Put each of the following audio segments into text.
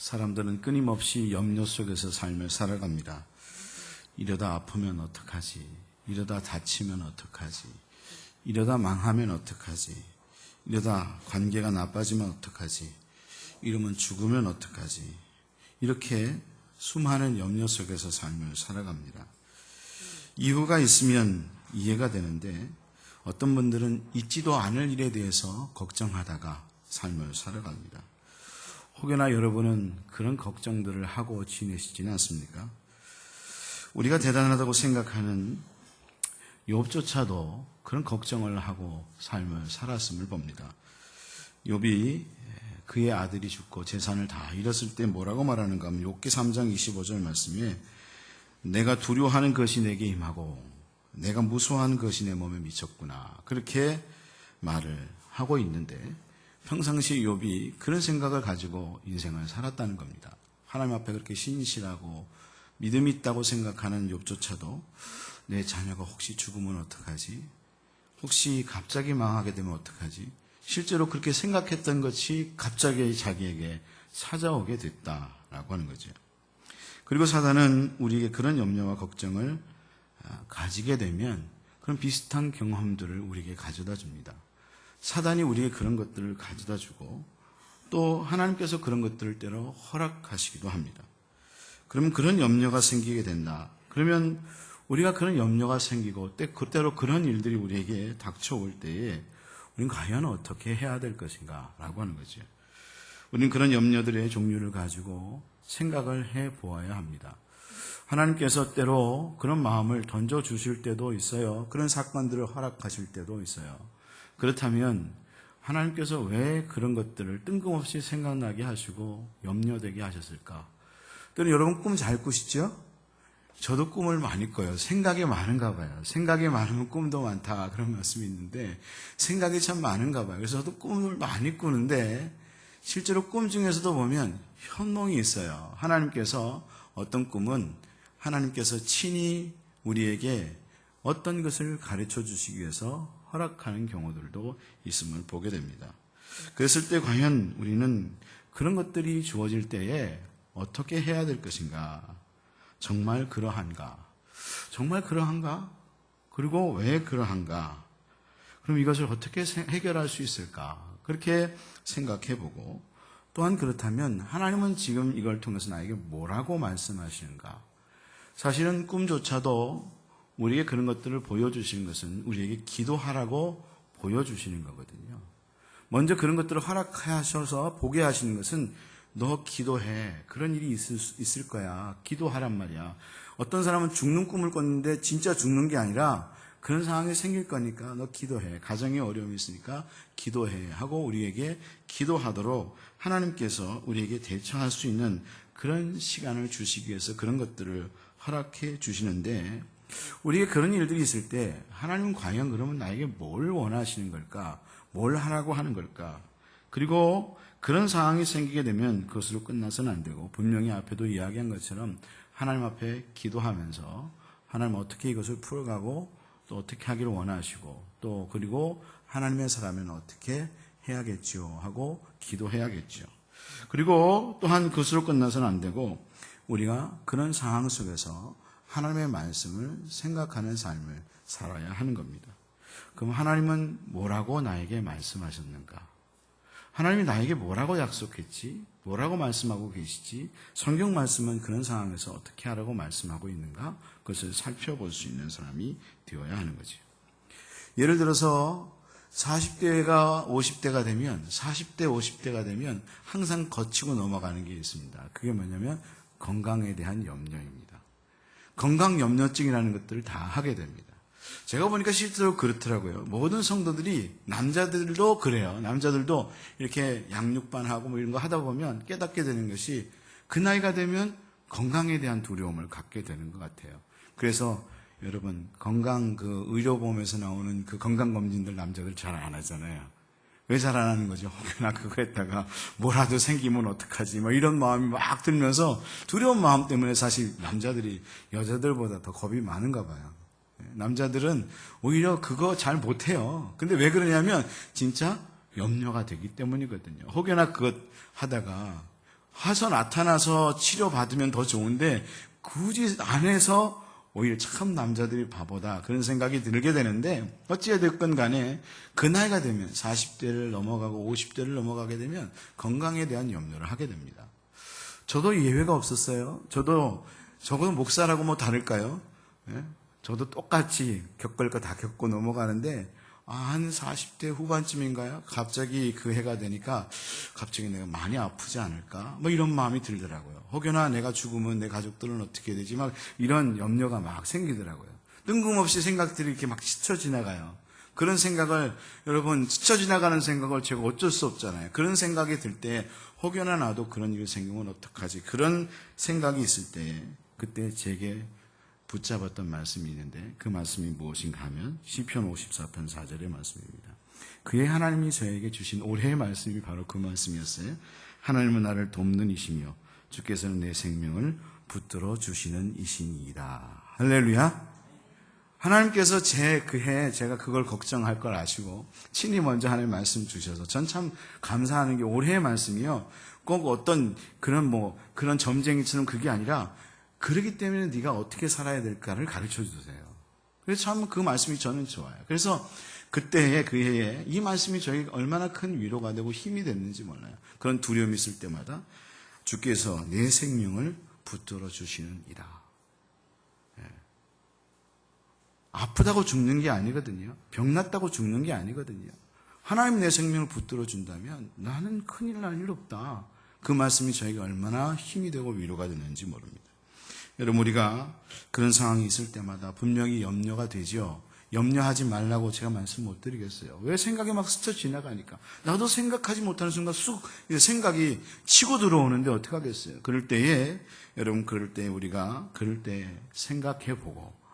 사람들은 끊임없이 염려 속에서 삶을 살아갑니다. 이러다 아프면 어떡하지? 이러다 다치면 어떡하지? 이러다 망하면 어떡하지? 이러다 관계가 나빠지면 어떡하지? 이러면 죽으면 어떡하지? 이렇게 수많은 염려 속에서 삶을 살아갑니다. 이유가 있으면 이해가 되는데 어떤 분들은 있지도 않을 일에 대해서 걱정하다가 삶을 살아갑니다. 혹여나 여러분은 그런 걱정들을 하고 지내시지는 않습니까? 우리가 대단하다고 생각하는 욥조차도 그런 걱정을 하고 삶을 살았음을 봅니다. 욥이 그의 아들이 죽고 재산을 다 잃었을 때 뭐라고 말하는가 하면 욥기 3장 25절 말씀에 내가 두려워하는 것이 내게 임하고 내가 무서워하는 것이 내 몸에 미쳤구나. 그렇게 말을 하고 있는데 평상시 욥이 그런 생각을 가지고 인생을 살았다는 겁니다. 하나님 앞에 그렇게 신실하고 믿음이 있다고 생각하는 욥조차도 내 자녀가 혹시 죽으면 어떡하지? 혹시 갑자기 망하게 되면 어떡하지? 실제로 그렇게 생각했던 것이 갑자기 자기에게 찾아오게 됐다라고 하는 거죠. 그리고 사단은 우리에게 그런 염려와 걱정을 가지게 되면 그런 비슷한 경험들을 우리에게 가져다 줍니다. 사단이 우리에게 그런 것들을 가져다 주고 또 하나님께서 그런 것들을 때로 허락하시기도 합니다. 그러면 그런 염려가 생기게 된다. 그러면 우리가 그런 염려가 생기고 그때로 그런 일들이 우리에게 닥쳐올 때에 우리는 과연 어떻게 해야 될 것인가 라고 하는 거죠. 우리는 그런 염려들의 종류를 가지고 생각을 해보아야 합니다. 하나님께서 때로 그런 마음을 던져주실 때도 있어요. 그런 사건들을 허락하실 때도 있어요. 그렇다면 하나님께서 왜 그런 것들을 뜬금없이 생각나게 하시고 염려되게 하셨을까? 또는 여러분 꿈 잘 꾸시죠? 저도 꿈을 많이 꿔요. 생각이 많은가 봐요. 생각이 많으면 꿈도 많다 그런 말씀이 있는데 생각이 참 많은가 봐요. 그래서 저도 꿈을 많이 꾸는데 실제로 꿈 중에서도 보면 현몽이 있어요. 하나님께서 어떤 꿈은 하나님께서 친히 우리에게 어떤 것을 가르쳐 주시기 위해서 허락하는 경우들도 있음을 보게 됩니다. 그랬을 때 과연 우리는 그런 것들이 주어질 때에 어떻게 해야 될 것인가? 정말 그러한가? 정말 그러한가? 그리고 왜 그러한가? 그럼 이것을 어떻게 해결할 수 있을까? 그렇게 생각해보고 또한 그렇다면 하나님은 지금 이걸 통해서 나에게 뭐라고 말씀하시는가? 사실은 꿈조차도 우리에게 그런 것들을 보여주시는 것은 우리에게 기도하라고 보여주시는 거거든요. 먼저 그런 것들을 허락하셔서 보게 하시는 것은 너 기도해. 그런 일이 있을 거야. 기도하란 말이야. 어떤 사람은 죽는 꿈을 꿨는데 진짜 죽는 게 아니라 그런 상황이 생길 거니까 너 기도해. 가정에 어려움이 있으니까 기도해. 하고 우리에게 기도하도록 하나님께서 우리에게 대처할 수 있는 그런 시간을 주시기 위해서 그런 것들을 허락해 주시는데 우리에게 그런 일들이 있을 때 하나님은 과연 그러면 나에게 뭘 원하시는 걸까? 뭘 하라고 하는 걸까? 그리고 그런 상황이 생기게 되면 그것으로 끝나서는 안 되고 분명히 앞에도 이야기한 것처럼 하나님 앞에 기도하면서 하나님 어떻게 이것을 풀어가고 또 어떻게 하기를 원하시고 또 그리고 하나님의 사람은 어떻게 해야겠죠 하고 기도해야겠죠. 그리고 또한 그것으로 끝나서는 안 되고 우리가 그런 상황 속에서 하나님의 말씀을 생각하는 삶을 살아야 하는 겁니다. 그럼 하나님은 뭐라고 나에게 말씀하셨는가? 하나님이 나에게 뭐라고 약속했지? 뭐라고 말씀하고 계시지? 성경 말씀은 그런 상황에서 어떻게 하라고 말씀하고 있는가? 그것을 살펴볼 수 있는 사람이 되어야 하는 거죠. 예를 들어서 40대가 50대가 되면 40대 50대가 되면 항상 거치고 넘어가는 게 있습니다. 그게 뭐냐면 건강에 대한 염려입니다. 건강 염려증이라는 것들을 다 하게 됩니다. 제가 보니까 실제로 그렇더라고요. 모든 성도들이 남자들도 그래요. 남자들도 이렇게 양육반하고 뭐 이런 거 하다 보면 깨닫게 되는 것이 그 나이가 되면 건강에 대한 두려움을 갖게 되는 것 같아요. 그래서 여러분 건강 그 의료보험에서 나오는 그 건강검진들 남자들 잘 안 하잖아요. 왜 잘 안 하는 거죠? 혹여나 그거 했다가 뭐라도 생기면 어떡하지? 뭐 이런 마음이 막 들면서 두려운 마음 때문에 사실 남자들이 여자들보다 더 겁이 많은가 봐요. 남자들은 오히려 그거 잘 못해요. 근데 왜 그러냐면 진짜 염려가 되기 때문이거든요. 혹여나 그것 하다가 와서 나타나서 치료받으면 더 좋은데 굳이 안 해서 오히려 참 남자들이 바보다 그런 생각이 들게 되는데 어찌됐건 간에 그 나이가 되면 40대를 넘어가고 50대를 넘어가게 되면 건강에 대한 염려를 하게 됩니다. 저도 예외가 없었어요. 저도 적어도 목사라고 뭐 다를까요? 예? 저도 똑같이 겪을 거 다 겪고 넘어가는데 한 40대 후반쯤인가요? 갑자기 그 해가 되니까 갑자기 내가 많이 아프지 않을까? 뭐 이런 마음이 들더라고요. 혹여나 내가 죽으면 내 가족들은 어떻게 되지? 막 이런 염려가 막 생기더라고요. 뜬금없이 생각들이 이렇게 막 스쳐 지나가요. 그런 생각을 여러분 스쳐 지나가는 생각을 제가 어쩔 수 없잖아요. 그런 생각이 들 때 혹여나 나도 그런 일이 생기면 어떡하지? 그런 생각이 있을 때 그때 제게 붙잡았던 말씀이 있는데 그 말씀이 무엇인가 하면 시편 54편 4절의 말씀입니다. 그의 하나님이 저에게 주신 올해의 말씀이 바로 그 말씀이었어요. 하나님은 나를 돕는 이시며 주께서는 내 생명을 붙들어 주시는 이시니이다. 할렐루야. 하나님께서 그 해에 제가 그걸 걱정할 걸 아시고 친히 먼저 하나님 말씀 주셔서 전 참 감사하는 게 올해의 말씀이요. 꼭 어떤 그런 점쟁이처럼 그게 아니라 그러기 때문에 네가 어떻게 살아야 될까를 가르쳐 주세요. 그래서 참 그 말씀이 저는 좋아요. 그래서 그때의 그 해에 이 말씀이 저에게 얼마나 큰 위로가 되고 힘이 됐는지 몰라요. 그런 두려움이 있을 때마다 주께서 내 생명을 붙들어 주시는 이다. 아프다고 죽는 게 아니거든요. 병났다고 죽는 게 아니거든요. 하나님 내 생명을 붙들어 준다면 나는 큰일 날 일 없다. 그 말씀이 저에게 얼마나 힘이 되고 위로가 되는지 모릅니다. 여러분 우리가 그런 상황이 있을 때마다 분명히 염려가 되죠. 염려하지 말라고 제가 말씀 못 드리겠어요. 왜 생각이 막 스쳐 지나가니까. 나도 생각하지 못하는 순간 쑥 생각이 치고 들어오는데 어떻게 하겠어요. 그럴 때에 우리가 생각해보고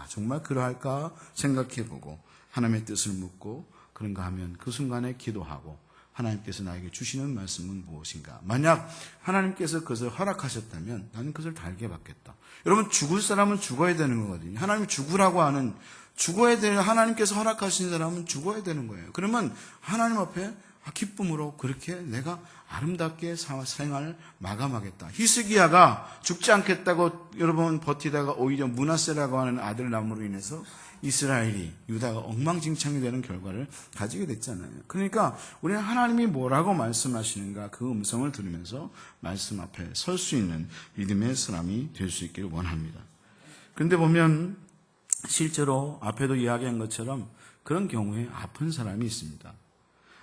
정말 그러할까 생각해보고 하나님의 뜻을 묻고 그런가 하면 그 순간에 기도하고 하나님께서 나에게 주시는 말씀은 무엇인가. 만약 하나님께서 그것을 허락하셨다면 나는 그것을 달게 받겠다. 여러분 죽을 사람은 죽어야 되는 거거든요. 하나님이 죽으라고 하는 죽어야 되는 하나님께서 허락하신 사람은 죽어야 되는 거예요. 그러면 하나님 앞에 기쁨으로 그렇게 내가 아름답게 생활을 마감하겠다. 히스기야가 죽지 않겠다고 여러분 버티다가 오히려 므낫세라고 하는 아들 남으로 인해서 이스라엘이 유다가 엉망진창이 되는 결과를 가지게 됐잖아요. 그러니까 우리는 하나님이 뭐라고 말씀하시는가 그 음성을 들으면서 말씀 앞에 설 수 있는 믿음의 사람이 될 수 있기를 원합니다. 그런데 보면 실제로 앞에도 이야기한 것처럼 그런 경우에 아픈 사람이 있습니다.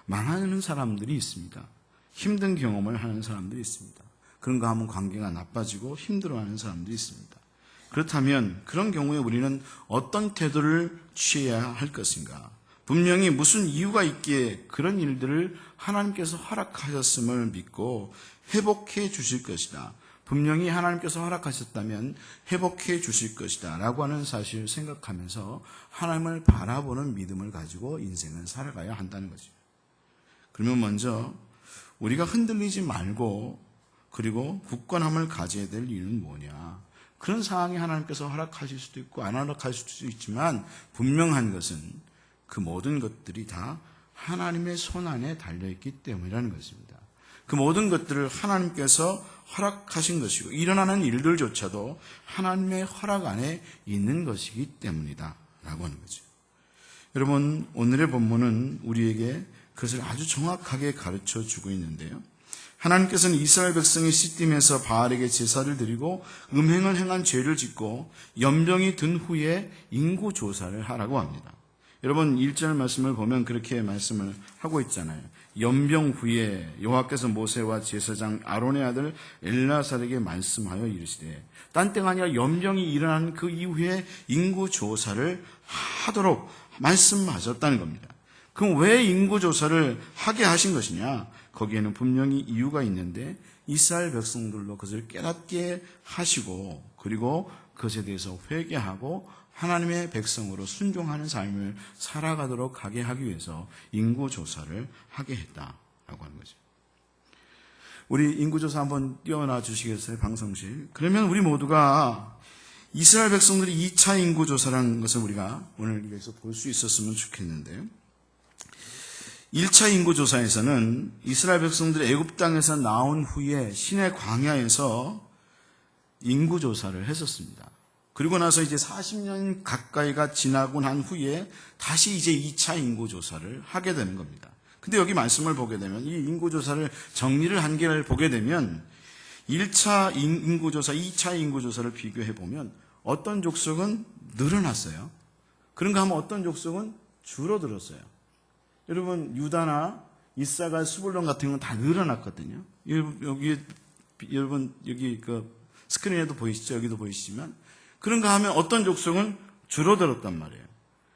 망하는 사람들이 있습니다. 힘든 경험을 하는 사람들이 있습니다. 그런가 하면 관계가 나빠지고 힘들어하는 사람들이 있습니다. 그렇다면 그런 경우에 우리는 어떤 태도를 취해야 할 것인가? 분명히 무슨 이유가 있기에 그런 일들을 하나님께서 허락하셨음을 믿고 회복해 주실 것이다. 분명히 하나님께서 허락하셨다면 회복해 주실 것이다 라고 하는 사실을 생각하면서 하나님을 바라보는 믿음을 가지고 인생을 살아가야 한다는 거죠. 그러면 먼저 우리가 흔들리지 말고 그리고 굳건함을 가져야 될 이유는 뭐냐. 그런 상황이 하나님께서 허락하실 수도 있고 안 허락하실 수도 있지만 분명한 것은 그 모든 것들이 다 하나님의 손 안에 달려있기 때문이라는 것입니다. 그 모든 것들을 하나님께서 허락하신 것이고 일어나는 일들조차도 하나님의 허락 안에 있는 것이기 때문이다 라고 하는 거죠. 여러분 오늘의 본문은 우리에게 그것을 아주 정확하게 가르쳐 주고 있는데요. 하나님께서는 이스라엘 백성이 시딤에서 바알에게 제사를 드리고 음행을 행한 죄를 짓고 연병이 든 후에 인구조사를 하라고 합니다. 여러분 1절 말씀을 보면 그렇게 말씀을 하고 있잖아요. 연병 후에 여호와께서 모세와 제사장 아론의 아들 엘라살에게 말씀하여 이르시되 딴 때가 아니라 연병이 일어난 그 이후에 인구조사를 하도록 말씀하셨다는 겁니다. 그럼 왜 인구조사를 하게 하신 것이냐? 거기에는 분명히 이유가 있는데 이스라엘 백성들로 그것을 깨닫게 하시고 그리고 그것에 대해서 회개하고 하나님의 백성으로 순종하는 삶을 살아가도록 하게 하기 위해서 인구조사를 하게 했다라고 하는 거죠. 우리 인구조사 한번 띄워놔 주시겠어요? 방송실. 그러면 우리 모두가 이스라엘 백성들이 2차 인구조사라는 것을 우리가 오늘 여기서 볼 수 있었으면 좋겠는데요. 1차 인구조사에서는 이스라엘 백성들이 애굽 땅에서 나온 후에 시내 광야에서 인구조사를 했었습니다. 그리고 나서 이제 40년 가까이가 지나고 난 후에 다시 이제 2차 인구조사를 하게 되는 겁니다. 근데 여기 말씀을 보게 되면 이 인구조사를 정리를 한 개를 보게 되면 1차 인구조사, 2차 인구조사를 비교해 보면 어떤 족속은 늘어났어요. 그런가 하면 어떤 족속은 줄어들었어요. 여러분 유다나 이사갈, 스불론 같은 건 다 늘어났거든요. 여러분 여기 그 스크린에도 보이시죠? 여기도 보이시지만 그런가 하면 어떤 족속은 줄어들었단 말이에요.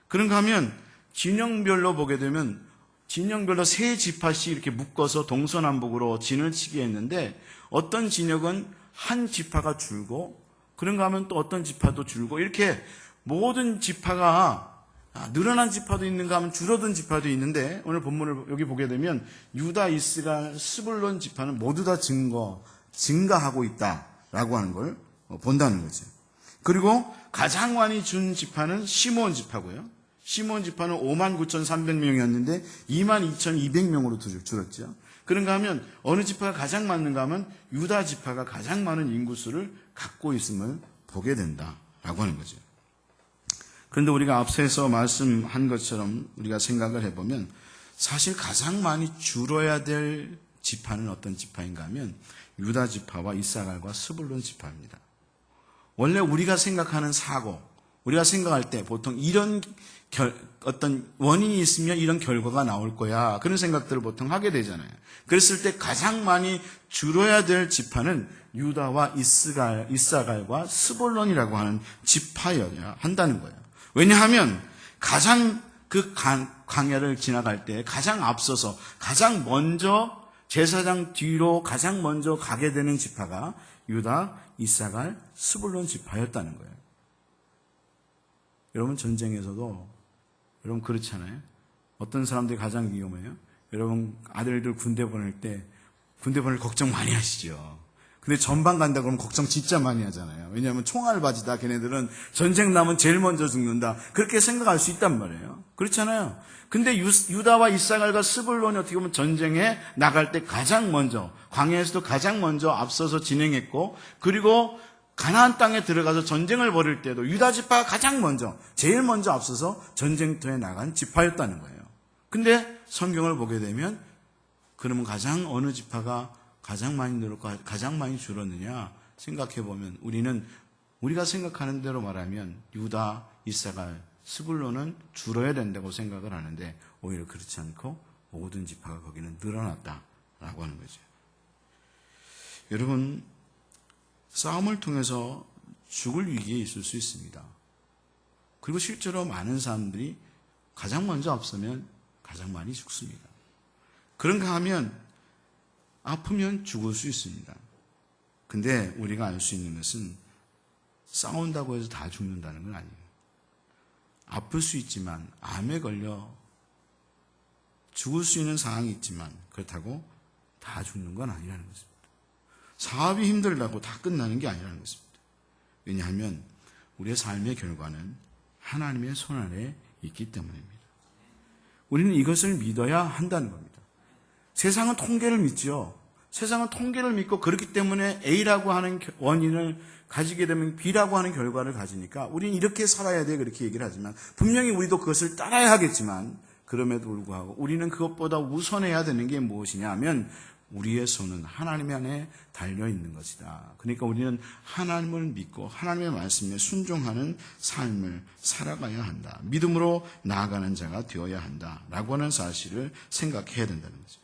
그런가 하면 진영별로 보게 되면 진영별로 세 지파씩 이렇게 묶어서 동서남북으로 진을 치게 했는데 어떤 진영은 한 지파가 줄고 그런가 하면 또 어떤 지파도 줄고 이렇게 모든 지파가 늘어난 지파도 있는가 하면 줄어든 지파도 있는데 오늘 본문을 여기 보게 되면 유다, 이스라엘, 스불론 지파는 모두 다 증가하고 있다라고 하는 걸 본다는 거죠. 그리고 가장 많이 준 지파는 시므온 지파고요. 시므온 지파는 59,300명이었는데 22,200명으로 줄었죠. 그런가 하면 어느 지파가 가장 많은가 하면 유다 지파가 가장 많은 인구수를 갖고 있음을 보게 된다라고 하는 거죠. 그런데 우리가 앞서서 말씀한 것처럼 우리가 생각을 해보면 사실 가장 많이 줄어야 될 지파는 어떤 지파인가 하면 유다 지파와 이사갈과 스불론 지파입니다. 원래 우리가 생각하는 사고, 우리가 생각할 때 보통 이런 어떤 원인이 있으면 이런 결과가 나올 거야. 그런 생각들을 보통 하게 되잖아요. 그랬을 때 가장 많이 줄어야 될 지파는 유다와 이사갈과 스불론이라고 하는 지파여야 한다는 거예요. 왜냐하면 가장 그 광야를 지나갈 때 가장 앞서서 가장 먼저 제사장 뒤로 가장 먼저 가게 되는 지파가 유다, 이사갈, 스불론 지파였다는 거예요. 여러분 전쟁에서도 여러분 그렇잖아요. 어떤 사람들이 가장 위험해요? 여러분 아들들 군대 보낼 때 군대 보낼 걱정 많이 하시죠. 근데 전방 간다 그러면 걱정 진짜 많이 하잖아요. 왜냐하면 총알 바지다. 걔네들은 전쟁 나면 제일 먼저 죽는다. 그렇게 생각할 수 있단 말이에요. 그렇잖아요. 근데 유다와 이사갈과 스불론이 어떻게 보면 전쟁에 나갈 때 가장 먼저 광야에서도 가장 먼저 앞서서 진행했고 그리고 가나안 땅에 들어가서 전쟁을 벌일 때도 유다 지파가 가장 먼저 제일 먼저 앞서서 전쟁터에 나간 지파였다는 거예요. 근데 성경을 보게 되면 그러면 가장 어느 지파가 가장 많이 늘었고 가장 많이 줄었느냐 생각해 보면 우리가 생각하는 대로 말하면 유다, 이사갈, 스불론은 줄어야 된다고 생각을 하는데 오히려 그렇지 않고 모든 지파가 거기는 늘어났다라고 하는 거죠. 여러분 싸움을 통해서 죽을 위기에 있을 수 있습니다. 그리고 실제로 많은 사람들이 가장 먼저 앞서면 가장 많이 죽습니다. 그런가 하면 아프면 죽을 수 있습니다. 근데 우리가 알 수 있는 것은 싸운다고 해서 다 죽는다는 건 아니에요. 아플 수 있지만 암에 걸려 죽을 수 있는 상황이 있지만 그렇다고 다 죽는 건 아니라는 것입니다. 사업이 힘들다고 다 끝나는 게 아니라는 것입니다. 왜냐하면 우리의 삶의 결과는 하나님의 손 아래에 있기 때문입니다. 우리는 이것을 믿어야 한다는 겁니다. 세상은 통계를 믿죠. 세상은 통계를 믿고 그렇기 때문에 A라고 하는 원인을 가지게 되면 B라고 하는 결과를 가지니까 우리는 이렇게 살아야 돼 그렇게 얘기를 하지만 분명히 우리도 그것을 따라야 하겠지만 그럼에도 불구하고 우리는 그것보다 우선해야 되는 게 무엇이냐 하면 우리의 손은 하나님 안에 달려있는 것이다. 그러니까 우리는 하나님을 믿고 하나님의 말씀에 순종하는 삶을 살아가야 한다. 믿음으로 나아가는 자가 되어야 한다라고 하는 사실을 생각해야 된다는 거죠.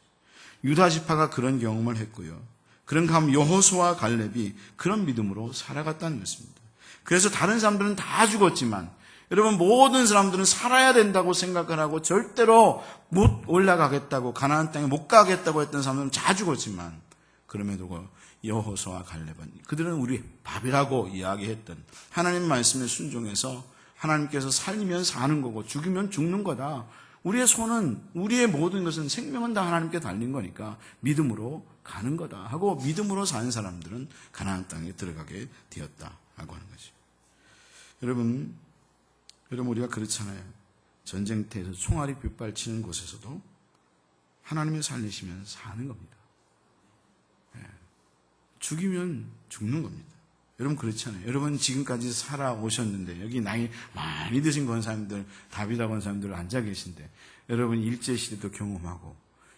유다 지파가 그런 경험을 했고요. 그런가 하면 여호수아와 갈렙이 그런 믿음으로 살아갔다는 것입니다. 그래서 다른 사람들은 다 죽었지만 여러분 모든 사람들은 살아야 된다고 생각을 하고 절대로 못 올라가겠다고 가나안 땅에 못 가겠다고 했던 사람들은 다 죽었지만 그럼에도 여호수아와 갈렙은 그들은 우리 밥이라고 이야기했던 하나님 말씀에 순종해서 하나님께서 살리면 사는 거고 죽이면 죽는 거다. 우리의 손은 우리의 모든 것은 생명은 다 하나님께 달린 거니까 믿음으로 가는 거다 하고 믿음으로 사는 사람들은 가나안 땅에 들어가게 되었다라고 하는 거죠. 여러분 우리가 그렇잖아요. 전쟁터에서 총알이 빗발치는 곳에서도 하나님이 살리시면 사는 겁니다. 죽이면 죽는 겁니다. 여러분 그렇잖아요. 여러분 지금까지 살아오셨는데 여기 나이 많이 드신 권사님들, 다비다 권사님들 앉아 계신데 여러분 일제시대도 경험하고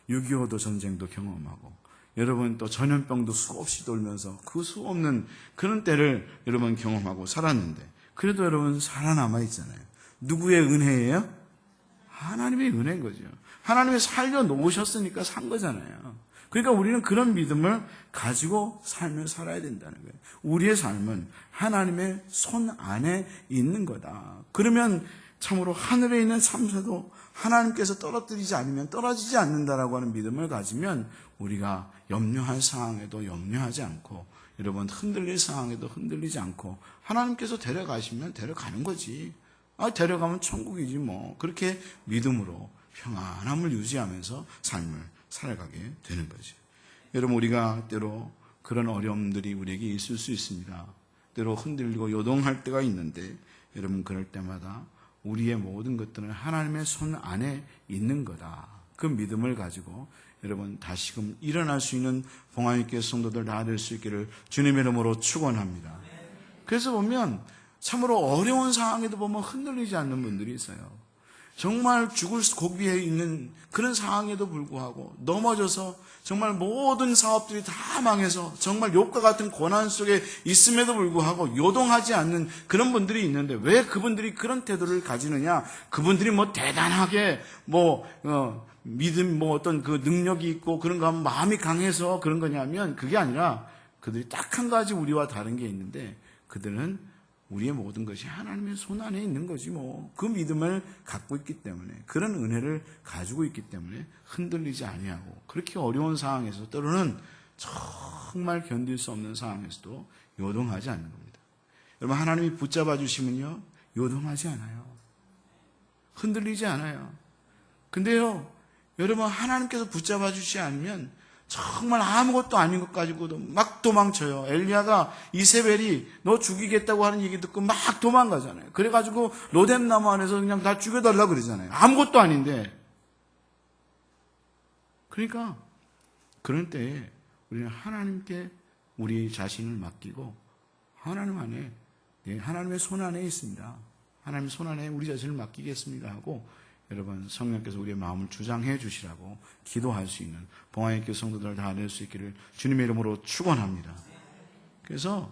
6.25도 전쟁도 경험하고 여러분 또 전염병도 수없이 돌면서 그 수없는 그런 때를 여러분 경험하고 살았는데 그래도 여러분 살아남아 있잖아요. 누구의 은혜예요? 하나님의 은혜인 거죠. 하나님이 살려놓으셨으니까 산 거잖아요. 그러니까 우리는 그런 믿음을 가지고 삶을 살아야 된다는 거예요. 우리의 삶은 하나님의 손 안에 있는 거다. 그러면 참으로 하늘에 있는 참새도 하나님께서 떨어뜨리지 않으면 떨어지지 않는다라고 하는 믿음을 가지면 우리가 염려할 상황에도 염려하지 않고 여러분 흔들릴 상황에도 흔들리지 않고 하나님께서 데려가시면 데려가는 거지. 데려가면 천국이지 뭐. 그렇게 믿음으로 평안함을 유지하면서 삶을 살아가게 되는 거죠. 여러분 우리가 때로 그런 어려움들이 우리에게 있을 수 있습니다. 때로 흔들리고 요동할 때가 있는데 여러분 그럴 때마다 우리의 모든 것들은 하나님의 손 안에 있는 거다. 그 믿음을 가지고 여러분 다시금 일어날 수 있는 봉황의교회 성도들 다 될 수 있기를 주님의 이름으로 축원합니다. 그래서 보면 참으로 어려운 상황에도 보면 흔들리지 않는 분들이 있어요. 정말 죽을 고비에 있는 그런 상황에도 불구하고 넘어져서 정말 모든 사업들이 다 망해서 정말 욥과 같은 고난 속에 있음에도 불구하고 요동하지 않는 그런 분들이 있는데 왜 그분들이 그런 태도를 가지느냐? 그분들이 뭐 대단하게 믿음 어떤 그 능력이 있고 그런가 하면 마음이 강해서 그런 거냐면 그게 아니라 그들이 딱 한 가지 우리와 다른 게 있는데 그들은 우리의 모든 것이 하나님의 손 안에 있는 거지 뭐. 그 믿음을 갖고 있기 때문에 그런 은혜를 가지고 있기 때문에 흔들리지 아니하고 그렇게 어려운 상황에서 때로는 정말 견딜 수 없는 상황에서도 요동하지 않는 겁니다. 여러분 하나님이 붙잡아 주시면요 요동하지 않아요. 흔들리지 않아요. 근데요 여러분 하나님께서 붙잡아 주시지 않으면 정말 아무것도 아닌 것 가지고도 막 도망쳐요. 엘리야가 이세벨이 너 죽이겠다고 하는 얘기 듣고 막 도망가잖아요. 그래가지고 로뎀나무 안에서 그냥 다 죽여달라고 그러잖아요. 아무것도 아닌데. 그러니까 그런 때에 우리는 하나님께 우리 자신을 맡기고 하나님 안에 하나님의 손 안에 있습니다. 하나님의 손 안에 우리 자신을 맡기겠습니다 하고 여러분 성령께서 우리의 마음을 주장해 주시라고 기도할 수 있는 봉황의교회 성도들 다 될 수 있기를 주님의 이름으로 축원합니다. 그래서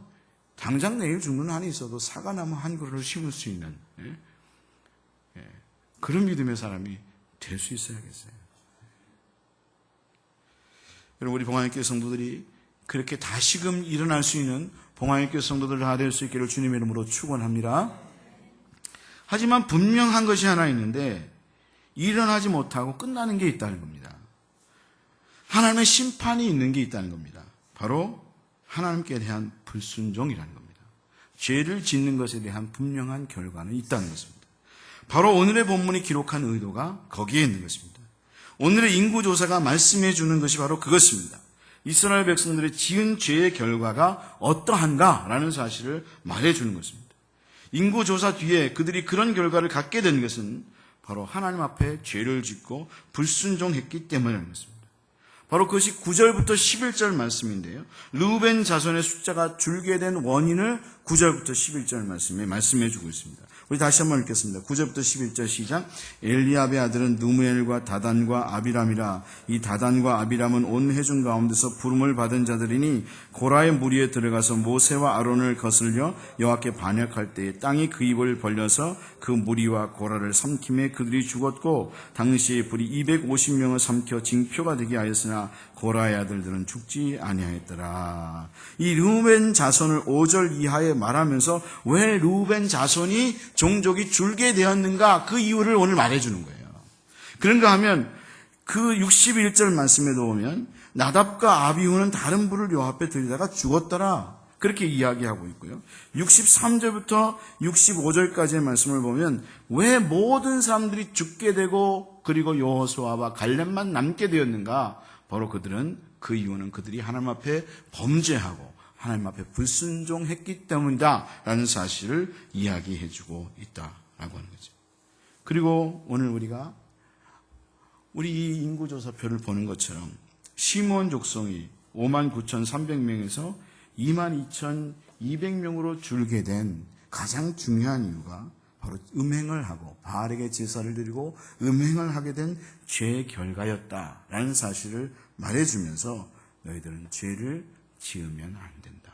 당장 내일 죽는 한이 있어도 사과나무 한 그루를 심을 수 있는 그런 믿음의 사람이 될 수 있어야겠어요. 여러분 우리 봉황의교회 성도들이 그렇게 다시금 일어날 수 있는 봉황의교회 성도들 다 될 수 있기를 주님의 이름으로 축원합니다. 하지만 분명한 것이 하나 있는데 일어나지 못하고 끝나는 게 있다는 겁니다. 하나님의 심판이 있는 게 있다는 겁니다. 바로 하나님께 대한 불순종이라는 겁니다. 죄를 짓는 것에 대한 분명한 결과는 있다는 것입니다. 바로 오늘의 본문이 기록한 의도가 거기에 있는 것입니다. 오늘의 인구조사가 말씀해 주는 것이 바로 그것입니다. 이스라엘 백성들의 지은 죄의 결과가 어떠한가라는 사실을 말해 주는 것입니다. 인구조사 뒤에 그들이 그런 결과를 갖게 된 것은 바로 하나님 앞에 죄를 짓고 불순종했기 때문이라는 것입니다. 바로 그것이 9절부터 11절 말씀인데요. 르우벤 자손의 숫자가 줄게 된 원인을 9절부터 11절 말씀에 말씀해 주고 있습니다. 우리 다시 한번 읽겠습니다. 9절부터 11절 시작. 엘리압의 아들은 누무엘과 다단과 아비람이라. 이 다단과 아비람은 온 회중 가운데서 부름을 받은 자들이니 고라의 무리에 들어가서 모세와 아론을 거슬려 여호와께 반역할 때에 땅이 그 입을 벌려서 그 무리와 고라를 삼킴에 그들이 죽었고 당시에 불이 250명을 삼켜 징표가 되게 하였으나 고라의 아들들은 죽지 아니하였더라. 이 르우벤 자손을 5절 이하에 말하면서 왜 르우벤 자손이 종족이 줄게 되었는가 그 이유를 오늘 말해주는 거예요. 그런가 하면 그 61절 말씀에도 보면 나답과 아비후는 다른 불을 여호와 앞에 들이다가 죽었더라. 그렇게 이야기하고 있고요. 63절부터 65절까지의 말씀을 보면 왜 모든 사람들이 죽게 되고 그리고 여호수아와 갈렙만 남게 되었는가? 바로 그들은 그 이유는 그들이 하나님 앞에 범죄하고 하나님 앞에 불순종했기 때문이다라는 사실을 이야기해주고 있다라고 하는 거죠. 그리고 오늘 우리가 우리 이 인구조사표를 보는 것처럼 시므온 족속이 59,300명에서 22,200명으로 줄게 된 가장 중요한 이유가 바로 음행을 하고 바알에게 제사를 드리고 음행을 하게 된 죄의 결과였다라는 사실을 말해주면서 너희들은 죄를 지으면 안 된다.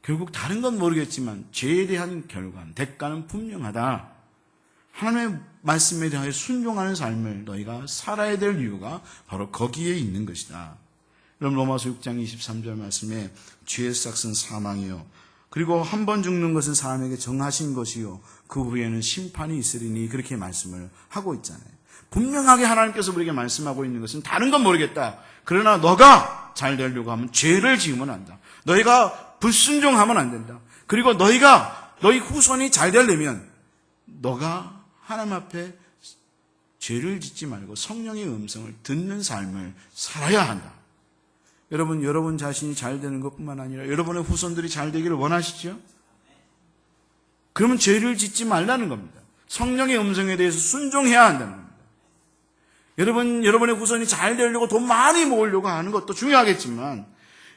결국 다른 건 모르겠지만 죄에 대한 결과는 대가는 분명하다. 하나님의 말씀에 대하여 순종하는 삶을 너희가 살아야 될 이유가 바로 거기에 있는 것이다. 그럼 로마서 6장 23절 말씀에 죄의 삭은 사망이요 그리고 한 번 죽는 것은 사람에게 정하신 것이요 그 후에는 심판이 있으리니 그렇게 말씀을 하고 있잖아요. 분명하게 하나님께서 우리에게 말씀하고 있는 것은 다른 건 모르겠다. 그러나 너가 잘 되려고 하면 죄를 지으면 안 된다. 너희가 불순종하면 안 된다. 그리고 너희 후손이 잘 되려면 너가 하나님 앞에 죄를 짓지 말고 성령의 음성을 듣는 삶을 살아야 한다. 여러분 자신이 잘 되는 것뿐만 아니라 여러분의 후손들이 잘 되기를 원하시죠? 그러면 죄를 짓지 말라는 겁니다. 성령의 음성에 대해서 순종해야 한다는 겁니다. 여러분의 후손이 잘 되려고 돈 많이 모으려고 하는 것도 중요하겠지만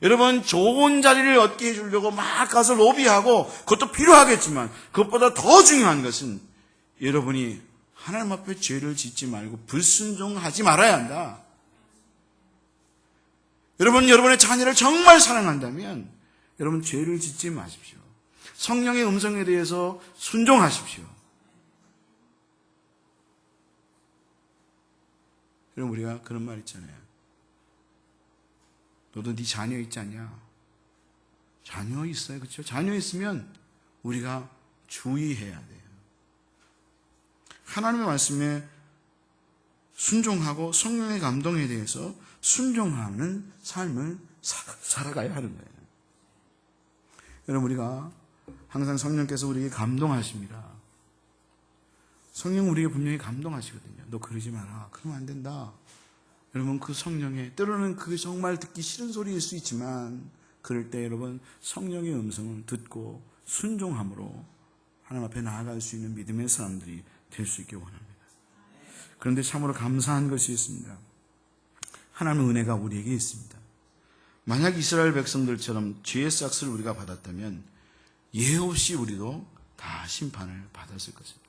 여러분 좋은 자리를 얻게 해주려고 막 가서 로비하고 그것도 필요하겠지만 그것보다 더 중요한 것은 여러분이 하나님 앞에 죄를 짓지 말고 불순종하지 말아야 한다. 여러분의 자녀를 정말 사랑한다면 여러분 죄를 짓지 마십시오. 성령의 음성에 대해서 순종하십시오. 여러분 우리가 그런 말 있잖아요. 너도 네 자녀 있지 않냐? 자녀 있어요. 그렇죠? 자녀 있으면 우리가 주의해야 돼요. 하나님의 말씀에 순종하고 성령의 감동에 대해서 순종하는 삶을 살아가야 하는 거예요. 여러분 우리가 항상 성령께서 우리에게 감동하십니다. 성령 우리에게 분명히 감동하시거든요. 너 그러지 마라. 그러면 안 된다. 여러분 그 성령의 때로는 그게 정말 듣기 싫은 소리일 수 있지만 그럴 때 여러분 성령의 음성을 듣고 순종함으로 하나님 앞에 나아갈 수 있는 믿음의 사람들이 될 수 있길 원합니다. 그런데 참으로 감사한 것이 있습니다. 하나님의 은혜가 우리에게 있습니다. 만약 이스라엘 백성들처럼 죄의 싹스를 우리가 받았다면 예 없이 우리도 다 심판을 받았을 것입니다.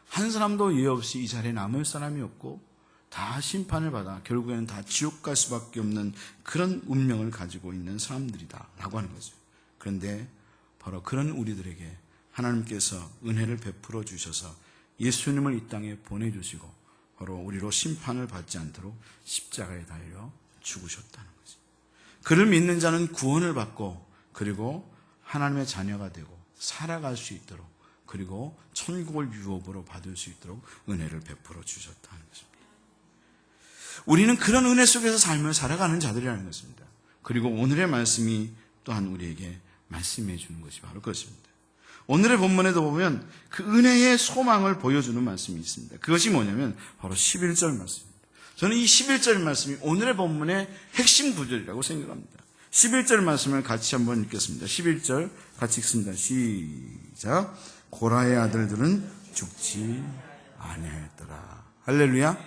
한 사람도 예 없이 이 자리에 남을 사람이 없고 다 심판을 받아 결국에는 다 지옥 갈 수밖에 없는 그런 운명을 가지고 있는 사람들이다 라고 하는 거죠. 그런데 바로 그런 우리들에게 하나님께서 은혜를 베풀어 주셔서 예수님을 이 땅에 보내주시고 바로 우리로 심판을 받지 않도록 십자가에 달려 죽으셨다는 거죠. 그를 믿는 자는 구원을 받고 그리고 하나님의 자녀가 되고 살아갈 수 있도록 그리고 천국을 유업으로 받을 수 있도록 은혜를 베풀어 주셨다는 것입니다. 우리는 그런 은혜 속에서 삶을 살아가는 자들이라는 것입니다. 그리고 오늘의 말씀이 또한 우리에게 말씀해 주는 것이 바로 그것입니다. 오늘의 본문에도 보면 그 은혜의 소망을 보여주는 말씀이 있습니다. 그것이 뭐냐면 바로 11절 말씀입니다. 저는 이 11절 말씀이 오늘의 본문의 핵심 구절이라고 생각합니다. 11절 말씀을 같이 한번 읽겠습니다. 11절 같이 읽습니다. 시작. 고라의 아들들은 죽지 아니하였더라. 할렐루야.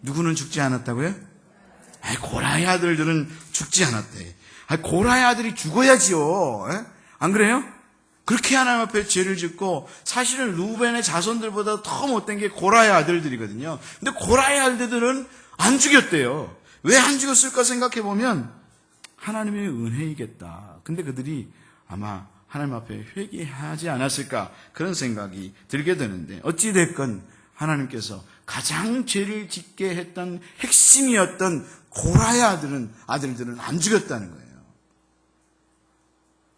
누구는 죽지 않았다고요? 고라의 아들들은 죽지 않았대. 고라의 아들이 죽어야지요. 안 그래요? 그렇게 하나님 앞에 죄를 짓고 사실은 루벤의 자손들보다 더 못된 게 고라의 아들들이거든요. 근데 고라의 아들들은 안 죽였대요. 왜 안 죽였을까 생각해 보면 하나님의 은혜이겠다. 근데 그들이 아마 하나님 앞에 회개하지 않았을까 그런 생각이 들게 되는데 어찌됐건 하나님께서 가장 죄를 짓게 했던 핵심이었던 고라의 아들들은 안 죽였다는 거예요.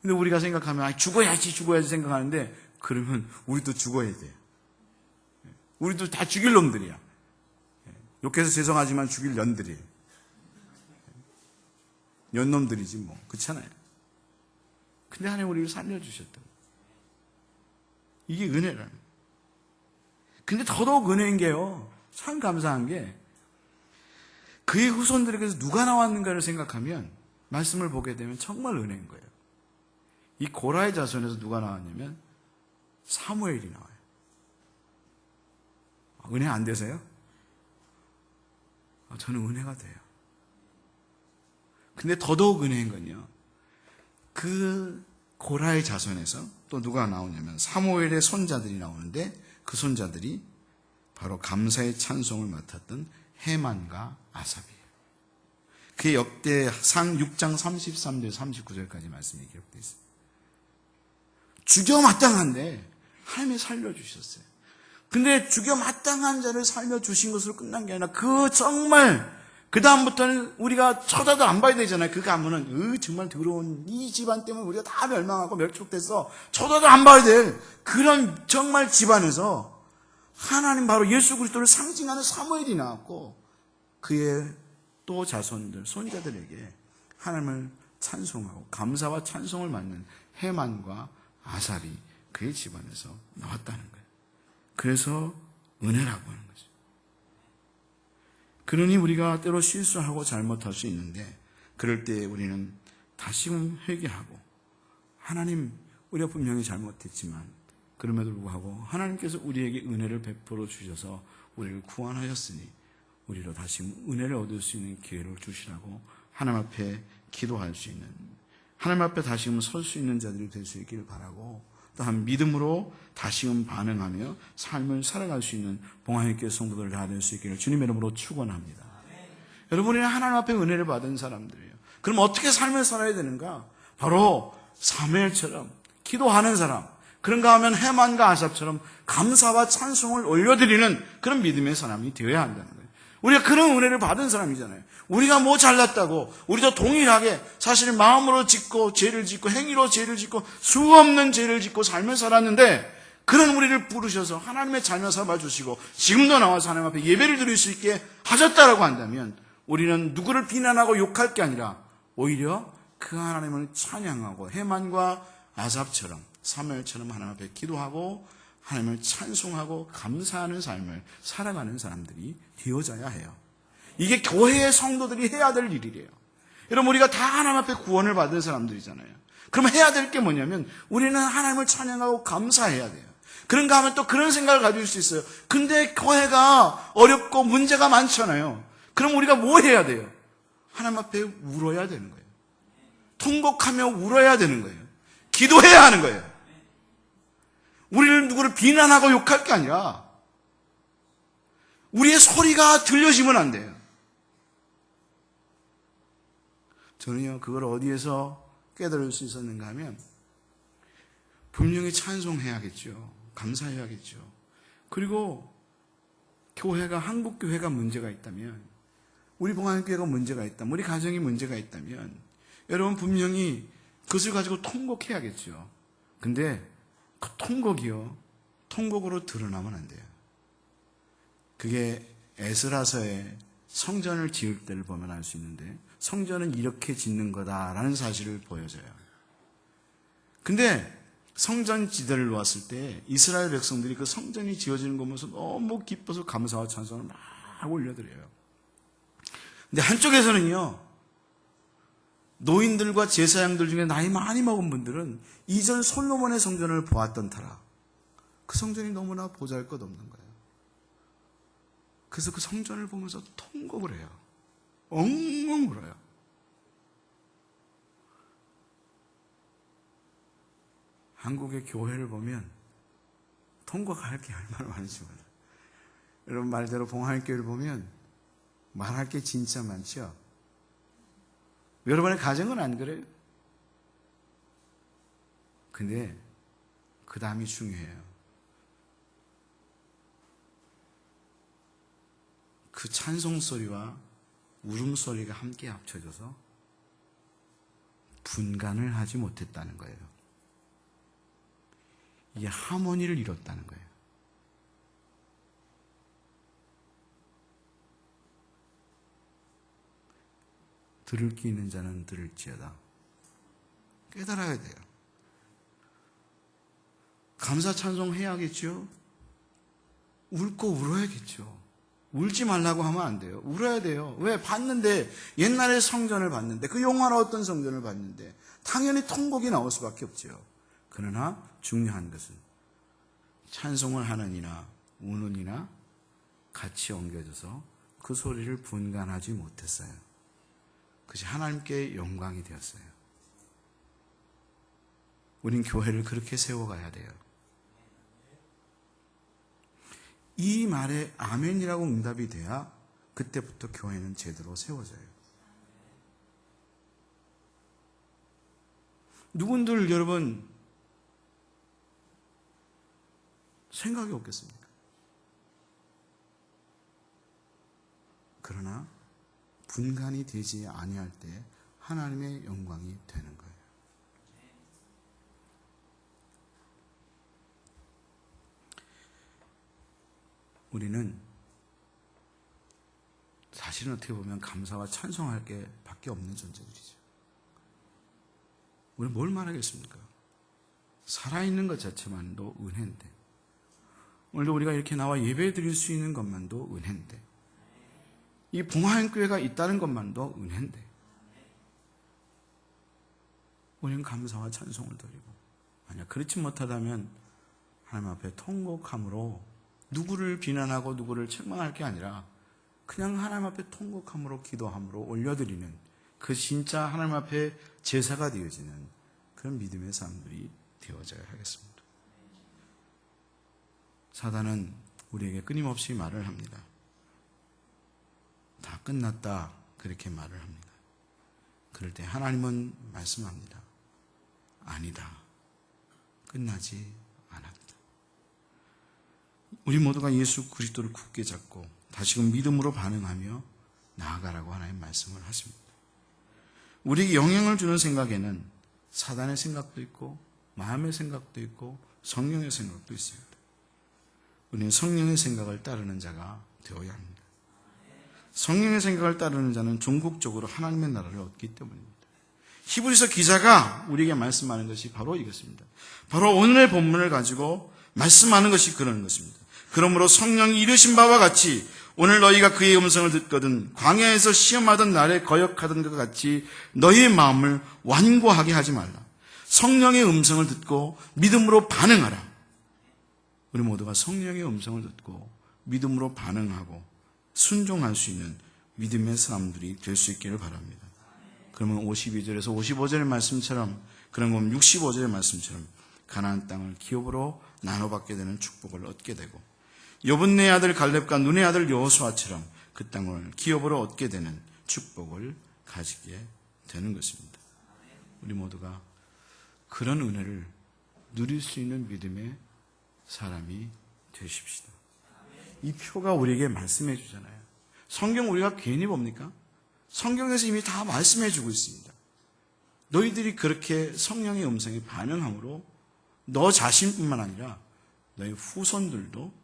근데 우리가 생각하면 죽어야지 생각하는데 그러면 우리도 죽어야 돼요. 우리도 다 죽일 놈들이야. 욕해서 죄송하지만 죽일 년들이에요. 년놈들이지 뭐. 그렇잖아요. 근데 하나님 우리를 살려주셨다. 이게 은혜라는. 근데 더더욱 은혜인 게요. 참 감사한 게 그의 후손들에게서 누가 나왔는가를 생각하면 말씀을 보게 되면 정말 은혜인 거예요. 이 고라의 자손에서 누가 나왔냐면 사무엘이 나와요. 은혜 안 되세요? 저는 은혜가 돼요. 근데 더더욱 은혜인 건요, 그 고라의 자손에서 또 누가 나오냐면 사무엘의 손자들이 나오는데, 그 손자들이 바로 감사의 찬송을 맡았던 헤만과 아삽이에요. 그의 역대상 6장 33절 39절까지 말씀이 기록되어 있습니다. 죽여 마땅한데 하나님이 살려주셨어요. 근데 죽여 마땅한 자를 살려주신 것으로 끝난 게 아니라, 정말 그 다음부터는 우리가 쳐다도 안 봐야 되잖아요. 그 가문은 정말 더러운 이 집안 때문에 우리가 다 멸망하고 멸족돼서 쳐다도 안 봐야 될 그런 정말 집안에서 하나님, 바로 예수 그리스도를 상징하는 사무엘이 나왔고, 그의 또 자손들, 손자들에게 하나님을 찬송하고 감사와 찬송을 맡는 헤만과 아삽이 그의 집안에서 나왔다는 거예요. 그래서 은혜라고 하는 거죠. 그러니 우리가 때로 실수하고 잘못할 수 있는데, 그럴 때 우리는 다시금 회개하고, 하나님, 우리가 분명히 잘못했지만 그럼에도 불구하고 하나님께서 우리에게 은혜를 베풀어 주셔서 우리를 구원하셨으니 우리로 다시 은혜를 얻을 수 있는 기회를 주시라고 하나님 앞에 기도할 수 있는, 하나님 앞에 다시금 설 수 있는 자들이 될 수 있기를 바라고, 또한 믿음으로 다시금 반응하며 삶을 살아갈 수 있는 봉황의교회 성도들 다 될 수 있기를 주님의 이름으로 축원합니다. 여러분이 하나님 앞에 은혜를 받은 사람들이에요. 그럼 어떻게 삶을 살아야 되는가? 바로 사무엘처럼 기도하는 사람, 그런가 하면 헤만과 아삽처럼 감사와 찬송을 올려드리는 그런 믿음의 사람이 되어야 한다는 거예요. 우리가 그런 은혜를 받은 사람이잖아요. 우리가 뭐 잘났다고, 우리도 동일하게 사실 마음으로 짓고 죄를 짓고 행위로 죄를 짓고 수없는 죄를 짓고 삶을 살았는데, 그런 우리를 부르셔서 하나님의 자녀 삼아 주시고 지금도 나와서 하나님 앞에 예배를 드릴 수 있게 하셨다라고 한다면, 우리는 누구를 비난하고 욕할 게 아니라 오히려 그 하나님을 찬양하고 헤만과 아삽처럼, 사무엘처럼 하나님 앞에 기도하고 하나님을 찬송하고 감사하는 삶을 살아가는 사람들이 되어져야 해요. 이게 교회의 성도들이 해야 될 일이래요. 여러분, 우리가 다 하나님 앞에 구원을 받은 사람들이잖아요. 그럼 해야 될 게 뭐냐면, 우리는 하나님을 찬양하고 감사해야 돼요. 그런가 하면 또 그런 생각을 가질 수 있어요. 근데 교회가 어렵고 문제가 많잖아요. 그럼 우리가 뭐 해야 돼요? 하나님 앞에 울어야 되는 거예요. 통곡하며 울어야 되는 거예요. 기도해야 하는 거예요. 우리를 누구를 비난하고 욕할 게 아니라 우리의 소리가 들려지면 안 돼요. 저는요, 그걸 어디에서 깨달을 수 있었는가 하면, 분명히 찬송해야겠죠. 감사해야겠죠. 그리고 교회가, 한국교회가 문제가 있다면, 우리 봉황교회가 문제가 있다면, 우리 가정이 문제가 있다면, 여러분 분명히 그것을 가지고 통곡해야겠죠. 근데 그 통곡이요, 통곡으로 드러나면 안 돼요. 그게 에스라서의 성전을 지을 때를 보면 알 수 있는데, 성전은 이렇게 짓는 거다라는 사실을 보여줘요. 근데 성전 지대를 놓았을 때 이스라엘 백성들이 그 성전이 지어지는 거 보면서 너무 기뻐서 감사와 찬송을 막 올려드려요. 근데 한쪽에서는요, 노인들과 제사장들 중에 나이 많이 먹은 분들은 이전 솔로몬의 성전을 보았던 터라 그 성전이 너무나 보잘것없는 거예요. 그래서 그 성전을 보면서 통곡을 해요. 엉엉 울어요. 한국의 교회를 보면 통곡할 게 얼마나 많은지 몰라요. 여러분 말대로 봉황교회를 보면 말할 게 진짜 많죠. 여러분의 가정은 안 그래요? 근데 그 다음이 중요해요. 그 찬송소리와 울음소리가 함께 합쳐져서 분간을 하지 못했다는 거예요. 이게 하모니를 이뤘다는 거예요. 들을 귀 있는 자는 들을지어다. 깨달아야 돼요. 감사 찬송해야겠죠. 울고 울어야겠죠. 울지 말라고 하면 안 돼요. 울어야 돼요. 왜? 봤는데, 옛날에 성전을 봤는데, 그 영화로웠던 성전을 봤는데 당연히 통곡이 나올 수밖에 없죠. 그러나 중요한 것은 찬송을 하는 이나 우는 이나 같이 엉겨져서 그 소리를 분간하지 못했어요. 그것이 하나님께 영광이 되었어요. 우린 교회를 그렇게 세워가야 돼요. 이 말에 아멘이라고 응답이 돼야 그때부터 교회는 제대로 세워져요. 누군들 여러분 생각이 없겠습니까? 그러나 분간이 되지 아니할 때 하나님의 영광이 되는 거예요. 우리는 사실은 어떻게 보면 감사와 찬송할 게 밖에 없는 존재들이죠. 우리 뭘 말하겠습니까? 살아있는 것 자체만도 은혜인데, 오늘도 우리가 이렇게 나와 예배 드릴 수 있는 것만도 은혜인데, 이 봉화행교회가 있다는 것만도 은혜인데, 우리는 감사와 찬송을 드리고, 만약 그렇지 못하다면 하나님 앞에 통곡함으로 누구를 비난하고 누구를 책망할 게 아니라 그냥 하나님 앞에 통곡함으로 기도함으로 올려드리는 그 진짜 하나님 앞에 제사가 되어지는 그런 믿음의 사람들이 되어져야 하겠습니다. 사단은 우리에게 끊임없이 말을 합니다. 다 끝났다, 그렇게 말을 합니다. 그럴 때 하나님은 말씀합니다. 아니다, 끝나지 않았다. 우리 모두가 예수 그리스도를 굳게 잡고 다시금 믿음으로 반응하며 나아가라고 하나님 말씀을 하십니다. 우리에게 영향을 주는 생각에는 사단의 생각도 있고 마음의 생각도 있고 성령의 생각도 있습니다. 우리는 성령의 생각을 따르는 자가 되어야 합니다. 성령의 생각을 따르는 자는 종국적으로 하나님의 나라를 얻기 때문입니다. 히브리서 기자가 우리에게 말씀하는 것이 바로 이것입니다. 바로 오늘의 본문을 가지고 말씀하는 것이 그런 것입니다. 그러므로 성령이 이르신 바와 같이 오늘 너희가 그의 음성을 듣거든 광야에서 시험하던 날에 거역하던 것 같이 너희의 마음을 완고하게 하지 말라. 성령의 음성을 듣고 믿음으로 반응하라. 우리 모두가 성령의 음성을 듣고 믿음으로 반응하고 순종할 수 있는 믿음의 사람들이 될 수 있기를 바랍니다. 그러면 52절에서 55절의 말씀처럼, 그런 건 65절의 말씀처럼 가나안 땅을 기업으로 나눠받게 되는 축복을 얻게 되고, 여분네 아들 갈렙과 눈의 아들 여호수아처럼 그 땅을 기업으로 얻게 되는 축복을 가지게 되는 것입니다. 우리 모두가 그런 은혜를 누릴 수 있는 믿음의 사람이 되십시다. 이 표가 우리에게 말씀해 주잖아요. 성경 우리가 괜히 봅니까? 성경에서 이미 다 말씀해 주고 있습니다. 너희들이 그렇게 성령의 음성에 반응함으로 너 자신뿐만 아니라 너희 후손들도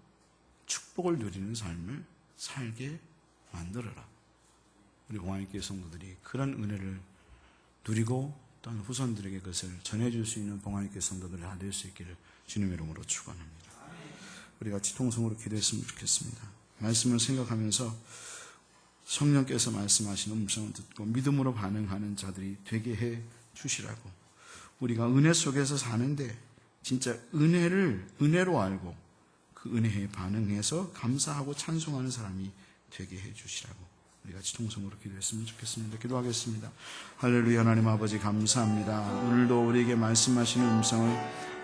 축복을 누리는 삶을 살게 만들어라. 우리 봉화교회 성도들이 그런 은혜를 누리고 또한 후손들에게 그것을 전해줄 수 있는 봉화교회 성도들이 다 될 수 있기를 주님의 이름으로 축원합니다. 우리 같이 통성으로 기도했으면 좋겠습니다. 말씀을 생각하면서 성령께서 말씀하시는 음성을 듣고 믿음으로 반응하는 자들이 되게 해 주시라고, 우리가 은혜 속에서 사는데 진짜 은혜로 알고 그 은혜에 반응해서 감사하고 찬송하는 사람이 되게 해 주시라고 우리 같이 통성으로 기도했으면 좋겠습니다. 기도하겠습니다. 할렐루야. 하나님 아버지 감사합니다. 오늘도 우리에게 말씀하시는 음성을